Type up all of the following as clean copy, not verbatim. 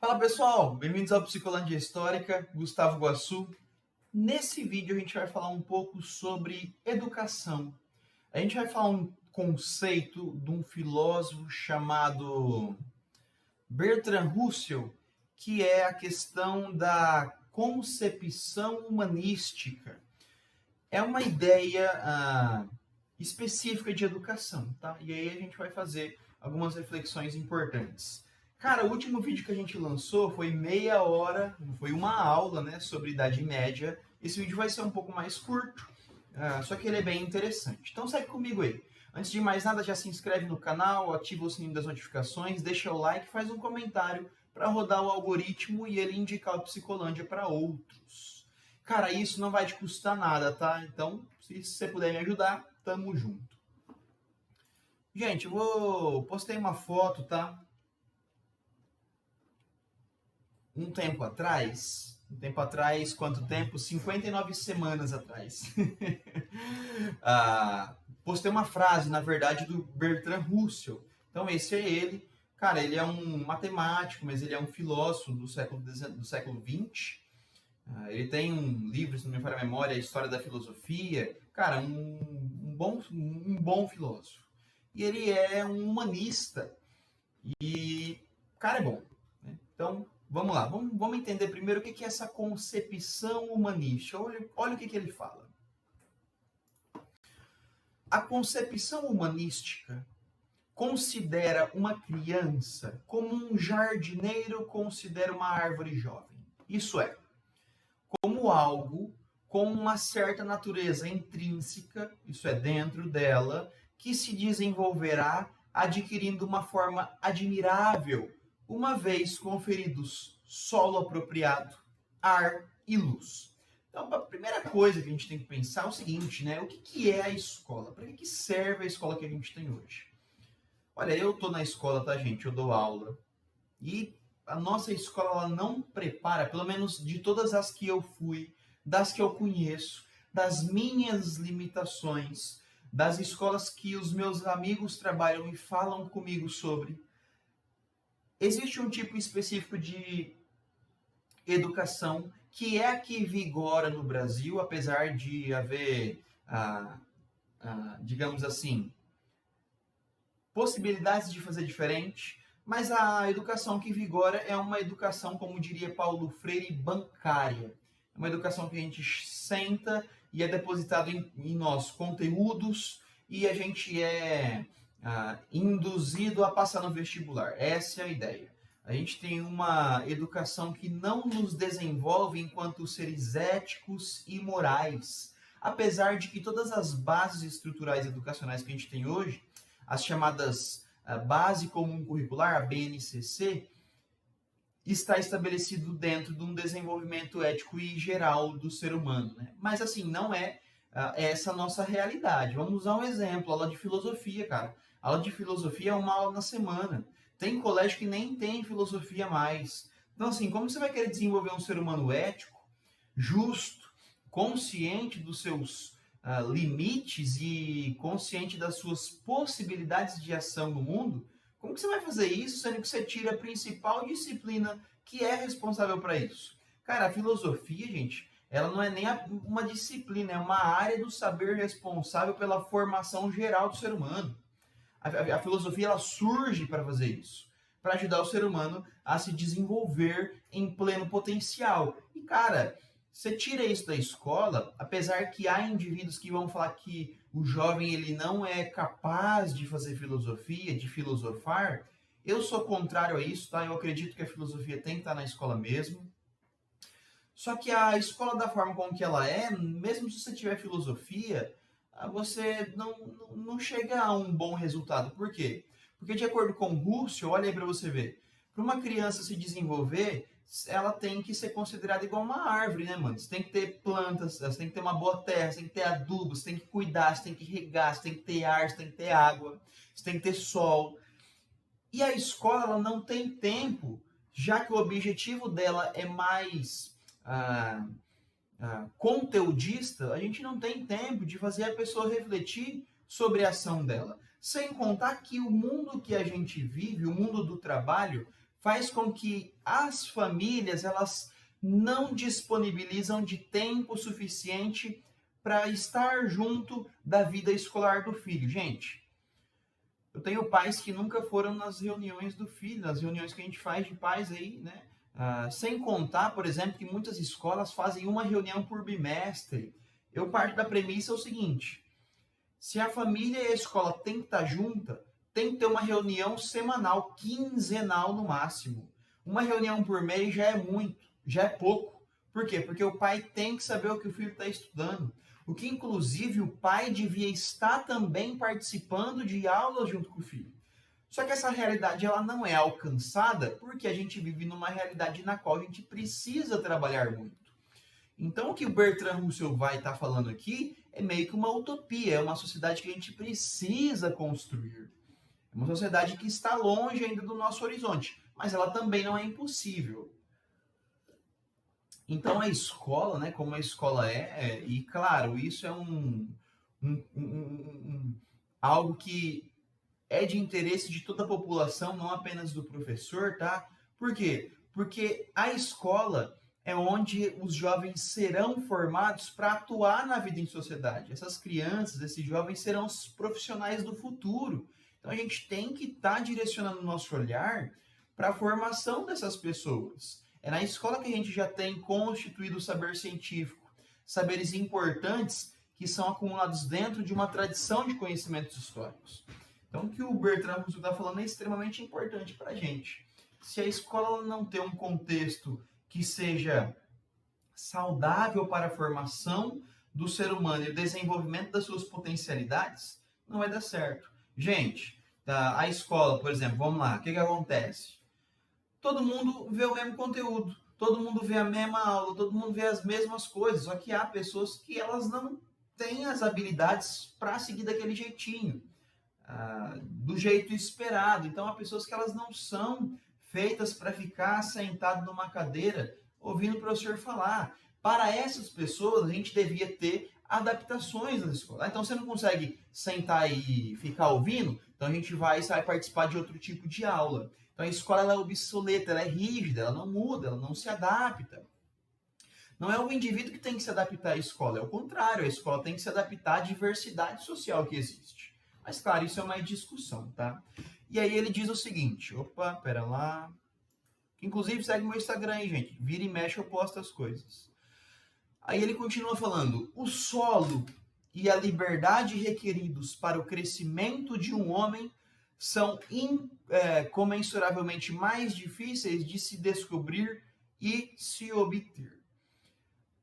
Fala pessoal, bem-vindos ao Psicolândia Histórica, Gustavo Guassu. Nesse vídeo a gente vai falar um pouco sobre educação. A gente vai falar um conceito de um filósofo chamado Bertrand Russell, que é a questão da concepção humanística. É uma ideia específica de educação, tá? E aí a gente vai fazer algumas reflexões importantes. Cara, o último vídeo que a gente lançou foi meia hora, foi uma aula, né, sobre Idade Média. Esse vídeo vai ser um pouco mais curto, só que ele é bem interessante. Então segue comigo aí. Antes de mais nada, já se inscreve no canal, ativa o sininho das notificações, deixa o like, faz um comentário para rodar o algoritmo e ele indicar o Psicolândia para outros. Cara, isso não vai te custar nada, tá? Então, se você puder me ajudar, tamo junto. Gente, postei uma foto, tá? Um tempo atrás, quanto tempo? 59 semanas atrás. Postei uma frase, na verdade, do Bertrand Russell. Então, esse é ele. Cara, ele é um matemático, mas ele é um filósofo do século XX. Ele tem um livro, se não me falha a memória, a História da Filosofia. Cara, um bom filósofo. E ele é um humanista. E, cara, é bom. Né? Então, vamos lá, vamos entender primeiro o que é essa concepção humanística. Olha o que ele fala. A concepção humanística considera uma criança como um jardineiro considera uma árvore jovem. Isso é, como algo com uma certa natureza intrínseca, isso é, dentro dela, que se desenvolverá adquirindo uma forma admirável, uma vez conferidos solo apropriado, ar e luz. Então, a primeira coisa que a gente tem que pensar é o seguinte, né? O que é a escola? Para que serve a escola que a gente tem hoje? Olha, eu estou na escola, tá, gente? Eu dou aula. E a nossa escola ela não prepara, pelo menos de todas as que eu fui, das que eu conheço, das minhas limitações, das escolas que os meus amigos trabalham e falam comigo sobre. Existe um tipo específico de educação que é a que vigora no Brasil, apesar de haver, digamos assim, possibilidades de fazer diferente, mas a educação que vigora é uma educação, como diria Paulo Freire, bancária. É uma educação que a gente senta e é depositado em nós conteúdos e a gente é induzido a passar no vestibular. Essa é a ideia. A gente tem uma educação que não nos desenvolve enquanto seres éticos e morais. Apesar de que todas as bases estruturais educacionais que a gente tem hoje, as chamadas Base Comum Curricular, a BNCC, está estabelecido dentro de um desenvolvimento ético e geral do ser humano. Né? Mas assim, não é essa a nossa realidade. Vamos usar um exemplo, aula de filosofia, cara. A aula de filosofia é uma aula na semana. Tem colégio que nem tem filosofia mais. Então, assim, como você vai querer desenvolver um ser humano ético, justo, consciente dos seus limites e consciente das suas possibilidades de ação no mundo? Como que você vai fazer isso, sendo que você tira a principal disciplina que é responsável para isso? Cara, a filosofia, gente, ela não é nem uma disciplina, é uma área do saber responsável pela formação geral do ser humano. A filosofia ela surge para fazer isso, para ajudar o ser humano a se desenvolver em pleno potencial. E, cara, você tira isso da escola, apesar que há indivíduos que vão falar que o jovem ele não é capaz de fazer filosofia, de filosofar, eu sou contrário a isso, tá? Eu acredito que a filosofia tem que estar na escola mesmo. Só que a escola da forma como que ela é, mesmo se você tiver filosofia, você não chega a um bom resultado. Por quê? Porque de acordo com Russell, olha aí para você ver, para uma criança se desenvolver, ela tem que ser considerada igual uma árvore, né, mano? Você tem que ter plantas, você tem que ter uma boa terra, você tem que ter adubo, você tem que cuidar, você tem que regar, você tem que ter ar, você tem que ter água, você tem que ter sol. E a escola, ela não tem tempo, já que o objetivo dela é mais conteudista, a gente não tem tempo de fazer a pessoa refletir sobre a ação dela. Sem contar que o mundo que a gente vive, o mundo do trabalho, faz com que as famílias elas não disponibilizam de tempo suficiente para estar junto da vida escolar do filho. Gente, eu tenho pais que nunca foram nas reuniões do filho, nas reuniões que a gente faz de pais aí, né? Sem contar, por exemplo, que muitas escolas fazem uma reunião por bimestre. Eu parto da premissa o seguinte: se a família e a escola tem que estar junta, tem que ter uma reunião semanal, quinzenal no máximo. Uma reunião por mês já é muito, já é pouco. Por quê? Porque o pai tem que saber o que o filho está estudando. O que, inclusive, o pai devia estar também participando de aulas junto com o filho. Só que essa realidade ela não é alcançada porque a gente vive numa realidade na qual a gente precisa trabalhar muito. Então, o que o Bertrand Russell vai estar falando aqui é meio que uma utopia, é uma sociedade que a gente precisa construir. É uma sociedade que está longe ainda do nosso horizonte, mas ela também não é impossível. Então, a escola, né, como a escola e claro, isso é algo que é de interesse de toda a população, não apenas do professor, tá? Por quê? Porque a escola é onde os jovens serão formados para atuar na vida em sociedade. Essas crianças, esses jovens serão os profissionais do futuro. Então a gente tem que estar direcionando o nosso olhar para a formação dessas pessoas. É na escola que a gente já tem constituído o saber científico, saberes importantes que são acumulados dentro de uma tradição de conhecimentos históricos. Então, o que o Bertrand Russell está falando é extremamente importante para a gente. Se a escola não tem um contexto que seja saudável para a formação do ser humano e o desenvolvimento das suas potencialidades, não vai dar certo. Gente, a escola, por exemplo, vamos lá, o que acontece? Todo mundo vê o mesmo conteúdo, todo mundo vê a mesma aula, todo mundo vê as mesmas coisas, só que há pessoas que elas não têm as habilidades para seguir daquele jeitinho, do jeito esperado. Então, há pessoas que elas não são feitas para ficar sentado numa cadeira ouvindo o professor falar. Para essas pessoas, a gente devia ter adaptações na escola. Então, você não consegue sentar e ficar ouvindo, então a gente vai participar de outro tipo de aula. Então, a escola ela é obsoleta, ela é rígida, ela não muda, ela não se adapta. Não é o indivíduo que tem que se adaptar à escola, é o contrário, a escola tem que se adaptar à diversidade social que existe. Mas, claro, isso é uma discussão, tá? E aí ele diz o seguinte, pera lá. Inclusive, segue meu Instagram aí, gente. Vira e mexe, eu posto as coisas. Aí ele continua falando, o solo e a liberdade requeridos para o crescimento de um homem são incomensuravelmente mais difíceis de se descobrir e se obter.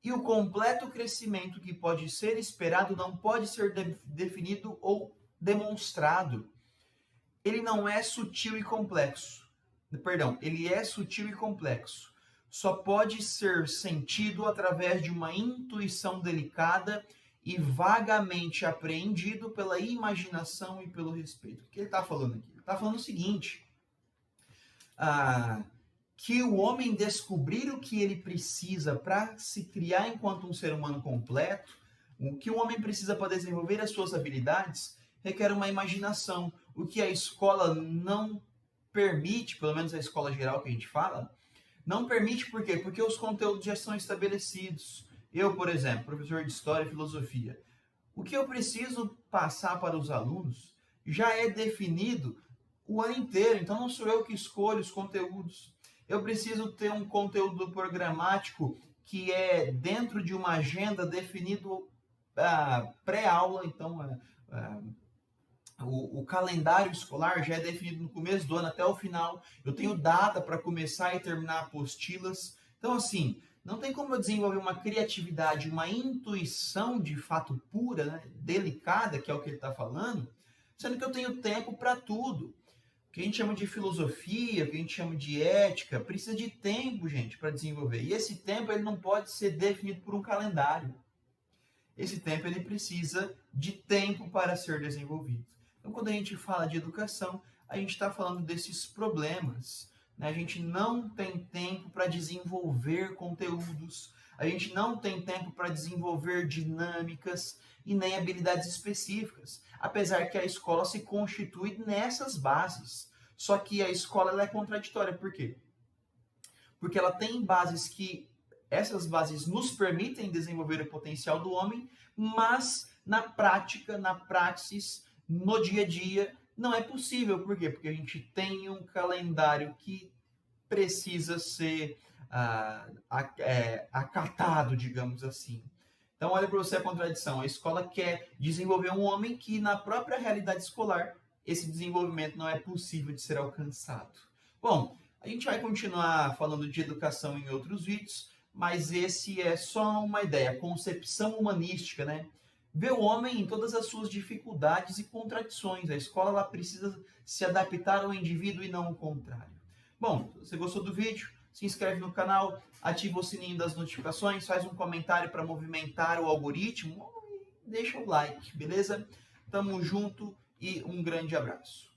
E o completo crescimento que pode ser esperado não pode ser definido ou demonstrado. Ele não é sutil e complexo. Perdão, ele é sutil e complexo. Só pode ser sentido através de uma intuição delicada e vagamente apreendido pela imaginação e pelo respeito. O que ele está falando aqui? Ele está falando o seguinte, que o homem descobrir o que ele precisa para se criar enquanto um ser humano completo, o que o homem precisa para desenvolver as suas habilidades, requer uma imaginação, o que a escola não permite, pelo menos a escola geral que a gente fala, não permite por quê? Porque os conteúdos já são estabelecidos. Eu, por exemplo, professor de História e Filosofia, o que eu preciso passar para os alunos já é definido o ano inteiro, então não sou eu que escolho os conteúdos. Eu preciso ter um conteúdo programático que é dentro de uma agenda definido pré-aula, então o calendário escolar já é definido no começo do ano até o final. Eu tenho data para começar e terminar apostilas. Então, assim, não tem como eu desenvolver uma criatividade, uma intuição de fato pura, né, delicada, que é o que ele está falando, sendo que eu tenho tempo para tudo. O que a gente chama de filosofia, o que a gente chama de ética, precisa de tempo, gente, para desenvolver. E esse tempo ele não pode ser definido por um calendário. Esse tempo ele precisa de tempo para ser desenvolvido. Então, quando a gente fala de educação, a gente está falando desses problemas, né? A gente não tem tempo para desenvolver conteúdos, a gente não tem tempo para desenvolver dinâmicas e nem habilidades específicas, apesar que a escola se constitui nessas bases. Só que a escola ela é contraditória. Por quê? Porque ela tem bases que essas bases nos permitem desenvolver o potencial do homem, mas na prática, na praxis, no dia a dia, não é possível. Por quê? Porque a gente tem um calendário que precisa ser acatado, digamos assim. Então, olha para você a contradição. A escola quer desenvolver um homem que, na própria realidade escolar, esse desenvolvimento não é possível de ser alcançado. Bom, a gente vai continuar falando de educação em outros vídeos, mas esse é só uma ideia, concepção humanística, né? Ver o homem em todas as suas dificuldades e contradições. A escola ela precisa se adaptar ao indivíduo e não o contrário. Bom, se você gostou do vídeo, se inscreve no canal, ativa o sininho das notificações, faz um comentário para movimentar o algoritmo e deixa o like, beleza? Tamo junto e um grande abraço.